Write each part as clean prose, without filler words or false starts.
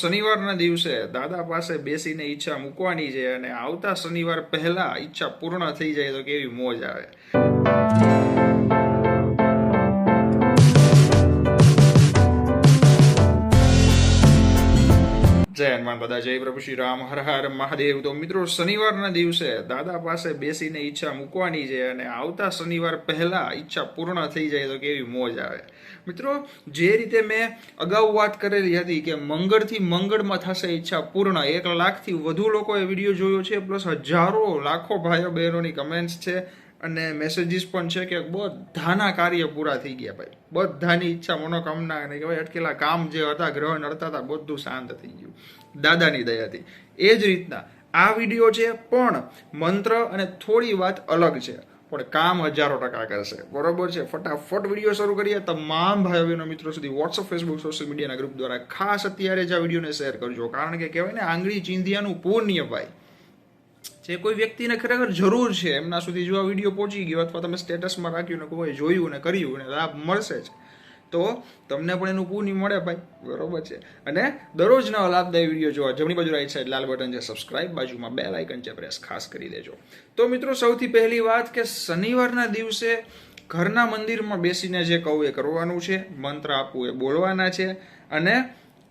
શનિવારના દિવસે દાદા પાસે બેસીને ઈચ્છા મૂકવાની છે અને આવતા શનિવાર પહેલા ઈચ્છા પૂર્ણ થઈ જાય તો કેવી મોજ આવે। જય હનુમાન દાદા, જય પ્રભુ શ્રી રામ, હર હર મહાદેવ। તો મિત્રો, શનિવારના દિવસે દાદા પાસે બેસીને ઈચ્છા મૂકવાની છે અને આવતા શનિવાર પહેલા ઈચ્છા પૂર્ણ થઈ જાય તો કેવી મોજ આવે। મિત્રો, જે રીતે મેં અગાઉ વાત કરેલી હતી કે મંગળથી મંગળમાં થશે ઈચ્છા પૂર્ણ, 1 લાખથી વધુ લોકોએ વિડીયો જોયો છે, પ્લસ હજારો લાખો ભાઈઓ બહેનોની કમેન્ટ્સ છે અને મેસેજીસ પણ છે કે બધાના કાર્ય પૂરા થઈ ગયા ભાઈ, બધાની ઈચ્છા મનોકામના અને કહેવાય અટકેલા કામ જે હતા, ગ્રહ નડતા હતા, બધું શાંત થઈ ગયું દાદાની દયાથી। એ જ રીતના આ વિડીયો છે પણ મંત્ર અને થોડી વાત અલગ છે, પણ કામ 1000% કરશે, બરોબર છે। ફટાફટ વિડીયો શરૂ કરીએ। તમામ ભાઈઓ બહેનો મિત્રો સુધી વોટ્સઅપ, ફેસબુક, સોશિયલ મીડિયાના ગ્રુપ દ્વારા ખાસ અત્યારે જ આ વિડીયોને શેર કરજો, કારણ કે કહેવાય ને આંગળી ચીંધિયાનું પુણ્ય ભાઈ, જે કોઈ વ્યક્તિને ખરેખર જરૂર છે એમના સુધી જો આ વિડીયો પહોંચી ગયો અથવા તમે સ્ટેટસમાં રાખ્યું ને કોઈ જોયું ને કર્યું ને લાભ મળશે જ, તો તમને પણ એનું પુણ્ય મળે ભાઈ, બરોબર છે। અને દરરોજના લાભદાયી વિડીયો જોવા જમણી બાજુ રાઈટ સાઈડ લાલ બટન છે સબસ્ક્રાઇબ, બાજુમાં બેલ આઇકન છે પ્રેસ ખાસ કરી દેજો। તો મિત્રો, સૌથી પહેલી વાત કે શનિવારના દિવસે ઘરના મંદિરમાં બેસીને જે કહું એ કરવાનું છે, મંત્ર આપવું એ બોલવાના છે, અને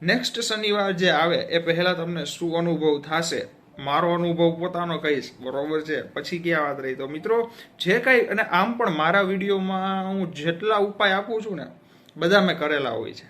નેક્સ્ટ શનિવાર જે આવે એ પહેલા તમને શું અનુભવ થશે, મારો અનુભવ પોતાનો કહીશ, બરોબર છે, પછી ક્યાં વાત રહી। તો મિત્રો, જે કંઈ, અને આમ પણ મારા વિડીયોમાં હું જેટલા ઉપાય આપું છું ને બધા મેં કરેલા હોય છે,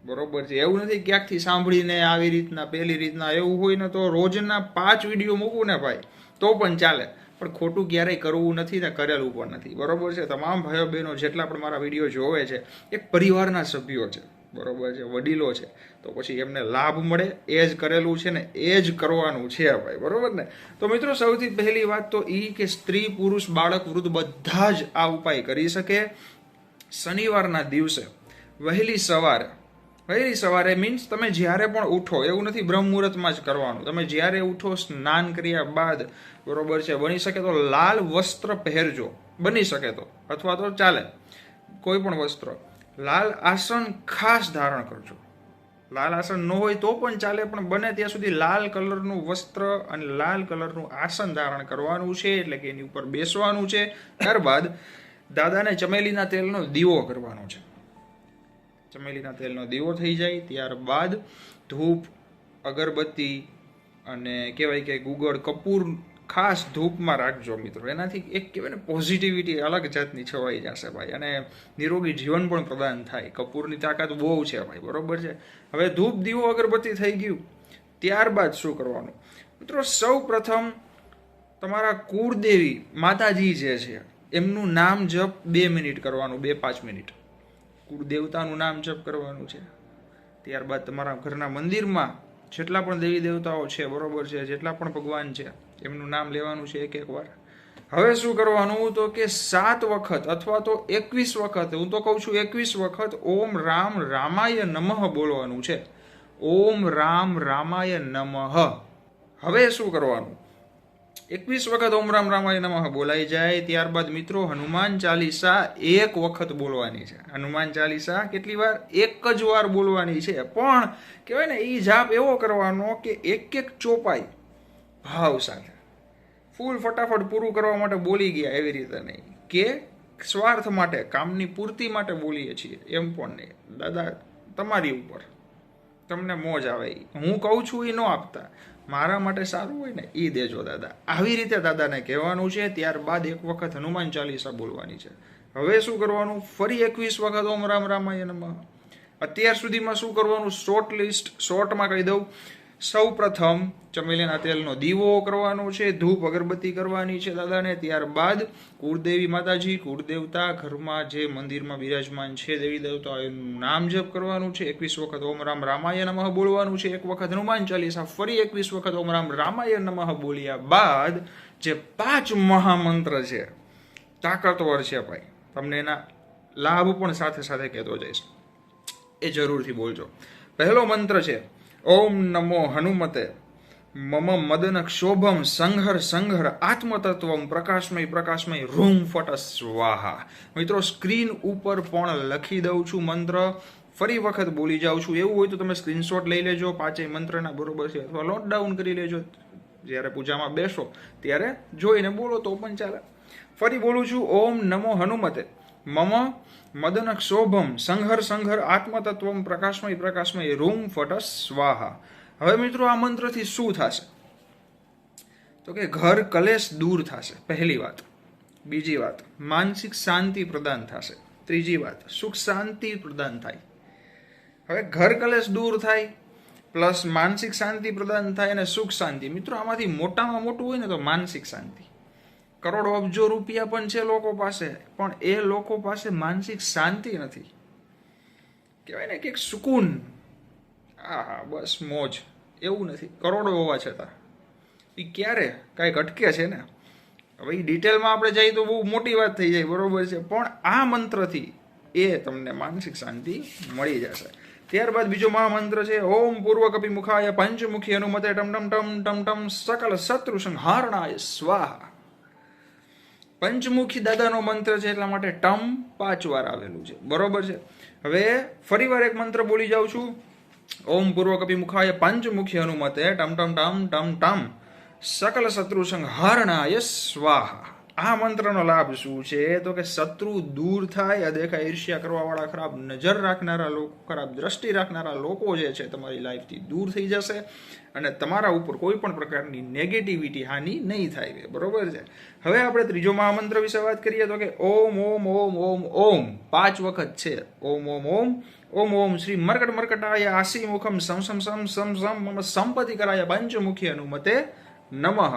બરોબર છે। એવું નથી ક્યાંકથી સાંભળીને આવી રીતના પેલી રીતના, એવું હોય ને તો રોજના 5 વિડીયો મૂકું ને ભાઈ તો પણ ચાલે, પણ ખોટું ક્યારેય કરવું નથી ને કરેલું પણ નથી, બરોબર છે। તમામ ભાઈઓ બહેનો જેટલા પણ મારા વિડીયો જોવે છે એક પરિવારના સભ્યો છે, બરોબર છે, વડીલો છે, તો પછી એમને લાભ મળે એ જ કરેલું છે ને એ જ કરવાનું છે ભાઈ, બરોબર ને। તો મિત્રો, સૌથી પહેલી વાત તો એ કે સ્ત્રી, પુરુષ, બાળક, વૃદ્ધ બધા જ આ ઉપાય કરી શકે। શનિવારના દિવસે વહેલી સવારે મીન્સ તમે જ્યારે પણ ઉઠો, એવું નથી બ્રહ્મ મુહૂર્તમાં જ કરવાનું, તમે જ્યારે ઉઠો સ્નાન કર્યા બાદ, બરોબર છે, બની શકે તો લાલ વસ્ત્ર પહેરજો, બની શકે તો, અથવા તો ચાલે કોઈ પણ વસ્ત્ર, લાલ આસન ખાસ ધારણ કરજો, લાલ આસન ન હોય તો પણ ચાલે, પણ બને ત્યાં સુધી લાલ કલરનું વસ્ત્ર અને લાલ કલરનું આસન ધારણ કરવાનું છે, એટલે કે એની ઉપર બેસવાનું છે। ત્યારબાદ દાદાને ચમેલીના તેલનો દીવો કરવાનો છે, ચમેલીના તેલનો દીવો થઈ જાય ત્યારબાદ ધૂપ, અગરબત્તી અને કહેવાય કે ગુગળ, કપૂર ખાસ ધૂપમાં રાખજો મિત્રો, એનાથી એક કહેવાય ને પોઝિટિવિટી અલગ જાતની છવાઈ જશે ભાઈ, અને નિરોગી જીવન પણ પ્રદાન થાય। કપૂરની તાકાત બહુ છે ભાઈ, બરોબર છે। હવે ધૂપ, દીવો, અગરબત્તી થઈ ગયું, ત્યારબાદ શું કરવાનું મિત્રો, સૌ પ્રથમ તમારા કુળદેવી માતાજી જે છે એમનું નામ જપ 2 મિનિટ કરવાનું, 2-5 મિનિટ કુળદેવતાનું નામ જપ કરવાનું છે। ત્યારબાદ તમારા ઘરના મંદિરમાં જેટલા પણ દેવી દેવતાઓ છે, બરોબર છે, જેટલા પણ ભગવાન છે એમનું નામ લેવાનું છે એક વાર। હવે શું કરવાનું તો કે 7 વખત અથવા તો 21 વખત, હું તો કહું છું 21 વખત ઓમ રામ રામાય નમઃ બોલવાનું છે, ઓમ રામ રામાય નમઃ। હવે શું કરવાનું, 21 વખત ઓમ રામ રામાય નમઃ બોલાઈ જાય ત્યારબાદ મિત્રો હનુમાન ચાલીસા 1 વખત બોલવાની છે। હનુમાન ચાલીસા કેટલી વાર? 1 જ વાર બોલવાની છે, પણ કહેવાય ને એ જાપ એવો કરવાનો કે એક ચોપાઈ ભાવ સાથે, ફૂલ ફટાફટ પૂરું કરવા માટે બોલી ગયા એવી રીતે નહીં, કે સ્વાર્થ માટે, કામની પૂર્તિ માટે બોલીએ છીએ એમ પણ નહીં। દાદા તમારી ઉપર, તમને મોજ આવે, હું કહું છું એ ન આપતા, મારા માટે સારું હોય ને એ દેજો દાદા, આવી રીતે દાદાને કહેવાનું છે। ત્યારબાદ 1 વખત હનુમાન ચાલીસા બોલવાની છે। હવે શું કરવાનું, ફરી 21 વખત ઓમ રામ રામાય નમઃ। અત્યાર સુધીમાં શું કરવાનું, શોર્ટ લિસ્ટ, શોર્ટમાં કહી દઉં। સૌ પ્રથમ ચમેલીના તેલનો દીવો કરવાનો છે, ધૂપ અગરબત્તી કરવાની છે દાદાને, ત્યારબાદ કુળદેવી માતાજી, કુળદેવતા, ઘરમાં જે મંદિરમાં બિરાજમાન છે દેવી દેવતા, એનું નામ જપ કરવાનું છે, 21 વખત ઓમ રામ રામાય નમઃ બોલવાનું છે, 1 વખત હનુમાન ચાલીસા, ફરી 21 વખત ઓમ રામ રામાય નમઃ બોલ્યા બાદ જે 5 મહામંત્ર છે, તાકાતવર છે ભાઈ, તમને એના લાભ પણ સાથે સાથે કહેતો જઈશ, એ જરૂરથી બોલજો। પહેલો મંત્ર છે ઓમ નમો હનુમતે મમ મદન ક્ષોભમ સંઘર આત્મતત્વમ પ્રકાશમય રૂમ ફટ સ્વાહા। મિત્રો, સ્ક્રીન ઉપર પણ લખી દઉં છું મંત્ર, ફરી વખત બોલી જાઉં છું. એવું હોય તો તમે સ્ક્રીનશોટ લઈ લેજો પાંચેય મંત્રના, બરોબર છે, અથવા નોટ ડાઉન કરી લેજો. જ્યારે પૂજામાં બેસો ત્યારે જોઈને બોલો તો પણ ચાલે. ફરી બોલું છું. ઓમ નમો હનુમતે મમ મદન ક્ષોભમ સંઘર સંઘર આત્મતત્વમ પ્રકાશમય પ્રકાશમય રૂમ ફટ સ્વાહા. હવે મિત્રો આ મંત્રથી શું થશે તો કે ઘર કલેશ દૂર થશે, પહેલી વાત. બીજી વાત, માનસિક શાંતિ પ્રદાન થશે. ત્રીજી વાત, સુખ શાંતિ પ્રદાન થાય. હવે ઘર કલેશ દૂર થાય પ્લસ માનસિક શાંતિ પ્રદાન થાય અને સુખ શાંતિ. મિત્રો આમાંથી મોટામાં મોટું હોય ને તો માનસિક શાંતિ. કરોડો અબજો રૂપિયા પણ છે લોકો પાસે, પણ એ લોકો પાસે માનસિક શાંતિ નથી. કહેવાય ને કે સુકૂન, હા બસ મોજ, એવું નથી. કરોડો હોવા છતાં એ ક્યારે કાંઈક અટકે છે ને. હવે એ ડિટેલમાં આપણે જઈએ તો બહુ મોટી વાત થઈ જાય, બરોબર છે, પણ આ મંત્રથી એ તમને માનસિક શાંતિ મળી જશે. ત્યારબાદ બીજો મહામંત્ર છે ઓમ પૂર્વ કપિ મુખાય પંચમુખી હનુમતે ટમ ટમ ટમ ટમ ટમ સકલ શત્રુ સંહારણાય સ્વાહા. પંચમુખી દાદાનો મંત્ર છે એટલા માટે ટમ 5 વાર આવેલું છે, બરોબર છે. હવે ફરીવાર એક મંત્ર બોલી જાઉં છું. ઓમ પૂર્વ કપિ મુખાય પંચમુખી હનુમતે ટમ ટમ ટમ ટમ ટમ સકલ શત્રુ સંહારણાય સ્વાહા. આ મંત્રનો લાભ શું છે તો કે શત્રુ દૂર થાય, અદેખા ઈર્ષ્યા કરવાવાળા, ખરાબ નજર રાખનારા લોકો, ખરાબ દ્રષ્ટિ રાખનારા લોકો જે છે તમારી લાઈફથી દૂર થઈ જશે અને તમારા ઉપર કોઈ પણ પ્રકારની નેગેટિવિટી હાનિ નહીં થાય, બરોબર છે. હવે આપણે ત્રીજો મહામંત્ર વિશે વાત કરીએ તો કે ઓમ ઓમ ઓમ ઓમ ઓમ 5 વખત છે. ઓમ ઓમ ઓમ ઓમ ઓમ શ્રી મર્કટ મર્કટાય આસી મુખમ સમ સમ સમ સમ સમ મમ સંપત્તિ કરાય પંચમુખી હનુમતે નમઃ.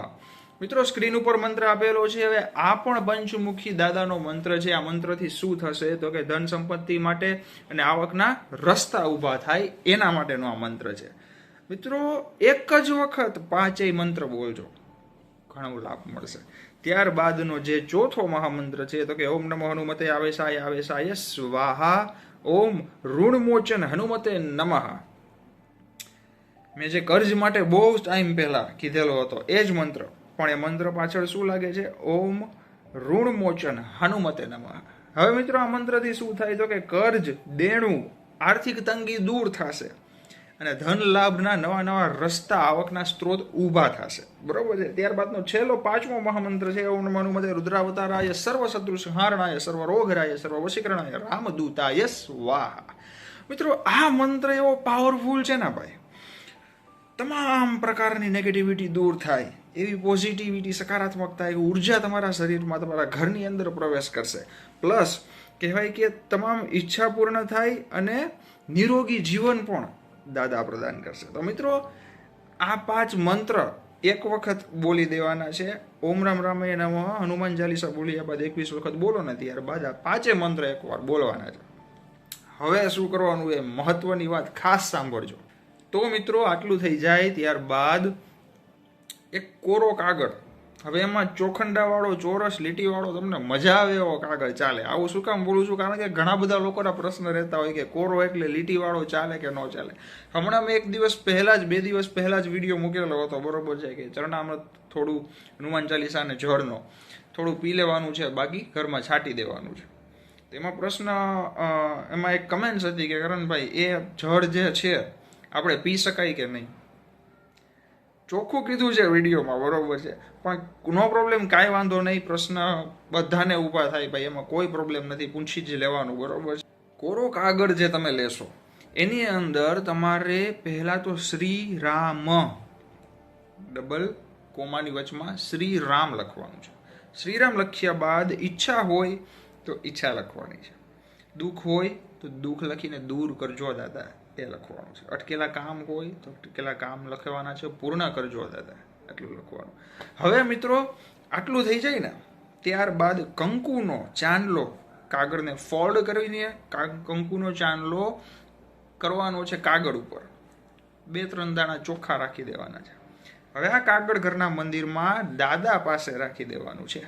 મિત્રો સ્ક્રીન ઉપર મંત્ર આપેલો છે. હવે આ પણ પંચમુખી દાદાનો મંત્ર છે. આ મંત્રથી શું થશે તો કે ધન સંપત્તિ માટે અને આવકના રસ્તા ઊભા થાય એના માટેનો આ મંત્ર છે. મિત્રો એક જ વખત 5 મંત્ર બોલજો, ઘણો લાભ મળશે. ત્યારબાદનો જે ચોથો મહામંત્ર છે તો કે ઓમ નમો હનુમતે આવેશાય સ્વાહા. ઓમ ઋણમોચન હનુમતે નમઃ. મેં જે કર્જ માટે બહુ ટાઈમ પહેલા કીધેલો હતો એ જ મંત્ર, પણ એ મંત્ર પાછળ શું લાગે છે? ઓમ ઋણમોચન હનુમતે નમઃ. હવે મિત્રો આ મંત્રથી શું થાય તો કે કર્જ, દેણું, આર્થિક તંગી દૂર થશે અને ધન લાભના નવા નવા રસ્તા, આવકના સ્ત્રોત ઊભા થશે, બરોબર છે. ત્યારબાદનો છેલ્લો 5મો મહામંત્ર છે ઓમ નમો હનુમતે રુદ્રાવતારાય સર્વ શત્રુ સંહારણાય સર્વ રોગરાય સર્વ વશીકરણાય રામદૂતાય સ્વાહા. મિત્રો આ મંત્ર એવો પાવરફુલ છે ને ભાઈ, તમામ પ્રકારની નેગેટિવિટી દૂર થાય એવી પોઝિટિવિટી, સકારાત્મકતા, એવી ઉર્જા તમારા શરીરમાં, તમારા ઘરની અંદર પ્રવેશ કરશે. પ્લસ કહેવાય કે તમામ ઈચ્છા પૂર્ણ થાય અને નિરોગી જીવન પણ દાદા પ્રદાન કરશે. તો મિત્રો આ 5 મંત્ર એક વખત બોલી દેવાના છે. ઓમ રામ રામાય નમઃ હનુમાન ચાલીસા બોલ્યા બાદ 21 વખત બોલો ને ત્યારબાદ આ 5 મંત્ર એકવાર બોલવાના છે. હવે શું કરવાનું એ મહત્વની વાત ખાસ સાંભળજો. તો મિત્રો આટલું થઈ જાય ત્યારબાદ એક કોરો કાગળ, હવે એમાં ચોખંડાવાળો, ચોરસ, લીટીવાળો, તમને મજા આવે એવો કાગળ ચાલે. આવું શું કામ બોલું છું? કારણ કે ઘણા બધા લોકોના પ્રશ્ન રહેતા હોય કે કોરો એટલે લીટીવાળો ચાલે કે ન ચાલે. હમણાં મેં 1 દિવસ પહેલાં જ, 2 દિવસ પહેલાં જ વિડીયો મૂકેલો હતો, બરોબર છે, કે ચરણામૃત થોડું હનુમાન ચાલીસા અને જળનો થોડું પી લેવાનું છે, બાકી ઘરમાં છાંટી દેવાનું છે. તેમાં પ્રશ્ન, એમાં એક કમેન્ટ્સ હતી કે કરણભાઈ એ જળ જે છે આપણે પી શકાય કે નહીં? ચોખ્ખું કીધું છે વિડીયોમાં, બરોબર છે, પણ નો પ્રોબ્લેમ, કાંઈ વાંધો નહીં. પ્રશ્ન બધાને ઊભા થાય ભાઈ, એમાં કોઈ પ્રોબ્લેમ નથી, પૂછી જ લેવાનું, બરોબર છે. કોરો કાગળ જે તમે લેશો એની અંદર તમારે પહેલા તો શ્રી રામ, ડબલ કોમાની વચમાં શ્રી રામ લખવાનું છે. શ્રીરામ લખ્યા બાદ ઈચ્છા હોય તો ઈચ્છા લખવાની છે, દુઃખ હોય તો દુઃખ લખીને દૂર કરજો દાદા એ લખવાનું છે, અટકેલા કામ હોય તો અટકેલા કામ લખવાના છે, પૂર્ણ કરજો દાદા એટલું લખવાનું. હવે મિત્રો આટલું થઈ જાય ને ત્યારબાદ કંકુનો ચાંદલો, કાગળને ફોલ્ડ કરીને કંકુનો ચાંદલો કરવાનો છે કાગળ ઉપર, 2-3 દાણા ચોખ્ખા રાખી દેવાના છે. હવે આ કાગળ ઘરના મંદિરમાં દાદા પાસે રાખી દેવાનું છે.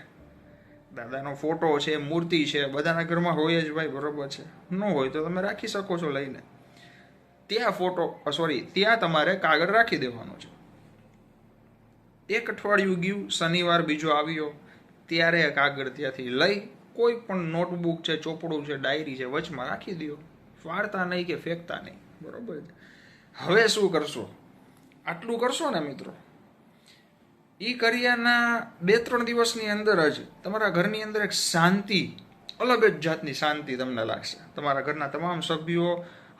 દાદાનો ફોટો છે, મૂર્તિ છે, બધાના ઘરમાં હોય જ ભાઈ, બરોબર છે. ન હોય તો તમે રાખી શકો છો લઈને. ત્યાં તમારે કાગળ રાખી દેવાનો છે. 1 અઠવાડિયું ગયું, શનિવાર બીજો આવ્યો, ત્યારે કાગળ ત્યાંથી લઈ કોઈ પણ નોટબુક છે, ચોપડું છે, ડાયરી છે, વચમાં રાખી દો. ફાડતા નહીં કે ફેંકતા નહીં, બરોબર. હવે શું કરશો? આટલું કરશો ને મિત્રો, એ કર્યાના 2-3 દિવસની અંદર જ તમારા ઘરની અંદર એક શાંતિ, અલગ જ જાતની શાંતિ તમને લાગશે. તમારા ઘરના તમામ સભ્યો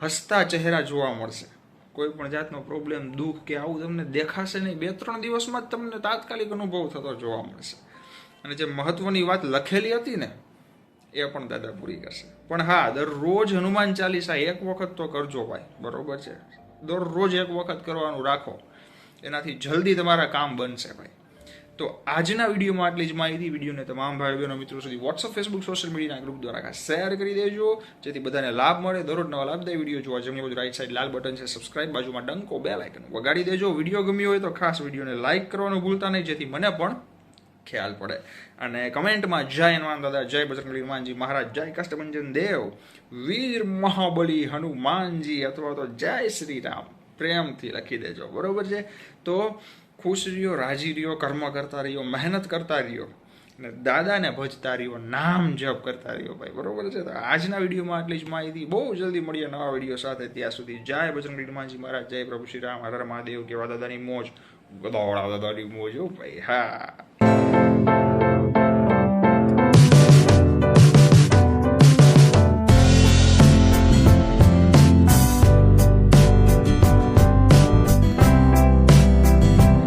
હસતા ચહેરા જોવા મળશે. કોઈ પણ જાતનો પ્રોબ્લેમ, દુઃખ કે આવું તમને દેખાશે નહીં. 2-3 દિવસમાં જ તમને તાત્કાલિક અનુભવ થતો જોવા મળશે. અને જે મહત્વની વાત લખેલી હતી ને એ પણ દાદા પૂરી કરશે. પણ હા, દરરોજ હનુમાન ચાલીસા એક વખત તો કરજો ભાઈ, બરોબર છે. દરરોજ એક વખત કરવાનું રાખો, એનાથી જલ્દી તમારા કામ બનશે ભાઈ. તો આજના વિડીયોમાં આટલી જ માહિતી. વિડીયોને તમામ ભાઈ બહેનો મિત્રો સુધી વોટ્સઅપ, ફેસબુક, સોશિયલ મીડિયાના ગ્રુપ દ્વારા શેર કરી દેજો, જેથી બધાને લાભ મળે. દરરોજ નવા લાભદાયી વિડીયો જોવા જમણી બાજુ રાઈટ સાઈડ લાલ બટન છે સબસ્ક્રાઇબ, બાજુમાં ડંકો બેલ આઇકન વગાડી દેજો. વિડીયો ગમ્યો હોય તો ખાસ વિડીયોને લાઇક કરવાનું ભૂલતા નહીં, જેથી મને પણ ખ્યાલ પડે. અને કમેન્ટમાં જય હનુમાન દાદા, જય બજરંગબલી હનુમાનજી મહારાજ, જય કાષ્ટભંજન દેવ, વીર મહાબલી હનુમાનજી અથવા તો જય શ્રી રામ પ્રેમથી લખી દેજો, બરોબર છે. તો ખુશ રહ્યો, રાજી રહ્યો, કર્મ કરતા રહ્યો, મહેનત કરતા રહ્યો અને દાદાને ભજતા રહ્યો, નામ જપ કરતા રહ્યો ભાઈ, બરોબર છે. તો આજના વિડીયોમાં આટલી જ માહિતી. બહુ જલ્દી મળીએ નવા વિડીયો સાથે. ત્યાં સુધી જય બજરંગબલી હનુમાનજી મહારાજ, જય પ્રભુ શ્રી રામ, હર હર મહાદેવ. કેવા દાદાની મોજ, ગદોડા દાદાની મોજ હો ભાઈ. હા.